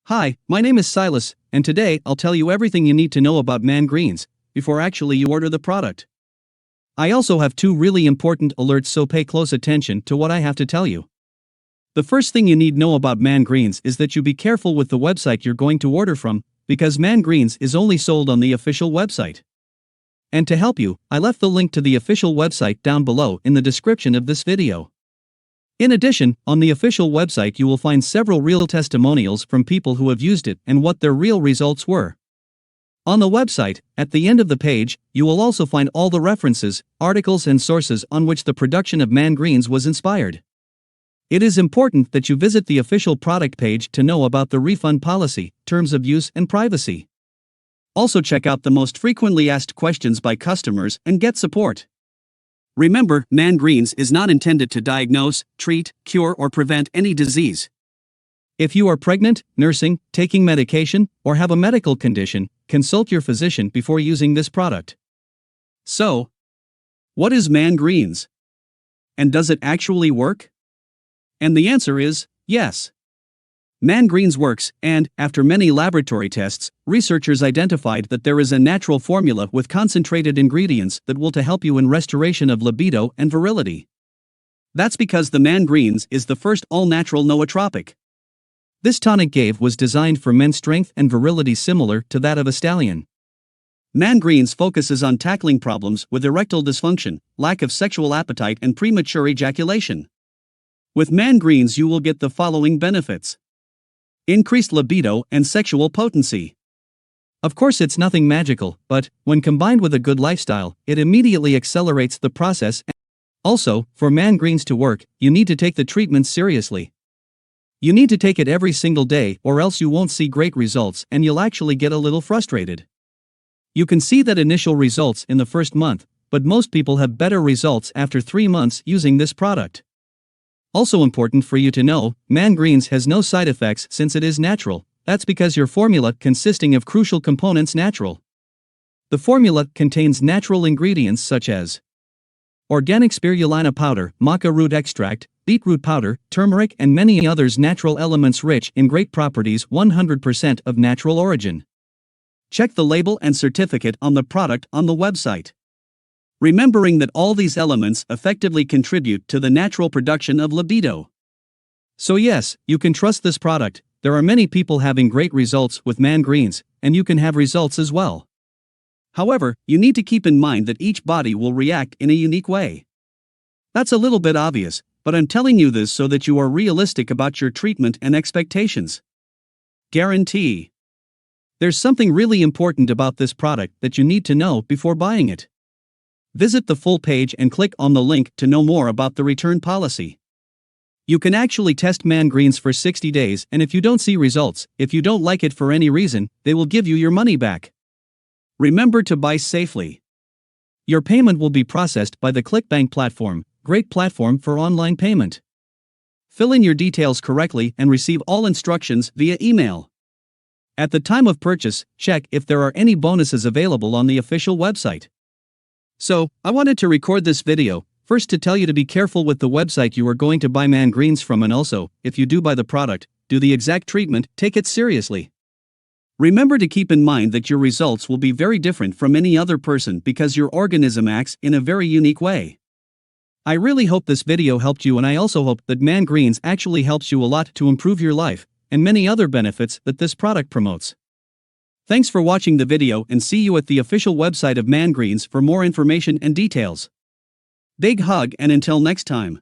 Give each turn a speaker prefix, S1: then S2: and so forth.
S1: Hi, my name is Silas, and today I'll tell you everything you need to know about Mangreens before actually you order the product. I also have two really important alerts, so pay close attention to what I have to tell you. The first thing you need to know about Mangreens is that you be careful with the website you're going to order from, because Mangreens is only sold on the official website. And to help you, I left the link to the official website down below in the description of this video. In addition, on the official website you will find several real testimonials from people who have used it and what their real results were. On the website, at the end of the page, you will also find all the references, articles and sources on which the production of Mangreens was inspired. It is important that you visit the official product page to know about the refund policy, terms of use and privacy. Also check out the most frequently asked questions by customers and get support. Remember, Mangreens is not intended to diagnose, treat, cure or prevent any disease. If you are pregnant, nursing, taking medication, or have a medical condition, consult your physician before using this product. So, what is Mangreens? And does it actually work? And the answer is, yes. Mangreens works, and, after many laboratory tests, researchers identified that there is a natural formula with concentrated ingredients that will to help you in restoration of libido and virility. That's because the Mangreens is the first all-natural nootropic. This tonic was designed for men's strength and virility similar to that of a stallion. Mangreens focuses on tackling problems with erectile dysfunction, lack of sexual appetite and premature ejaculation. With Mangreens you will get the following benefits: increased libido and sexual potency. Of course, it's nothing magical, but when combined with a good lifestyle, it immediately accelerates the process. Also, for Mangreens to work, you need to take the treatment seriously. You need to take it every single day, or else you won't see great results and you'll actually get a little frustrated. You can see that initial results in the first month, but most people have better results after 3 months using this product. Also important for you to know, Mangreens has no side effects since it is natural. That's because your formula consisting of crucial components natural. The formula contains natural ingredients such as organic spirulina powder, maca root extract, beetroot powder, turmeric and many others, natural elements rich in great properties, 100% of natural origin. Check the label and certificate on the product on the website. Remembering that all these elements effectively contribute to the natural production of libido. So yes, you can trust this product. There are many people having great results with Mangreens, and you can have results as well. However, you need to keep in mind that each body will react in a unique way. That's a little bit obvious, but I'm telling you this so that you are realistic about your treatment and expectations. Guarantee. There's something really important about this product that you need to know before buying it. Visit the full page and click on the link to know more about the return policy. You can actually test Mangreens for 60 days, and if you don't see results, if you don't like it for any reason, they will give you your money back. Remember to buy safely. Your payment will be processed by the ClickBank platform, great platform for online payment. Fill in your details correctly and receive all instructions via email. At the time of purchase, check if there are any bonuses available on the official website. So, I wanted to record this video, first to tell you to be careful with the website you are going to buy Mangreens from, and also, if you do buy the product, do the exact treatment, take it seriously. Remember to keep in mind that your results will be very different from any other person because your organism acts in a very unique way. I really hope this video helped you, and I also hope that Mangreens actually helps you a lot to improve your life, and many other benefits that this product promotes. Thanks for watching the video, and see you at the official website of Mangreens for more information and details. Big hug, and until next time.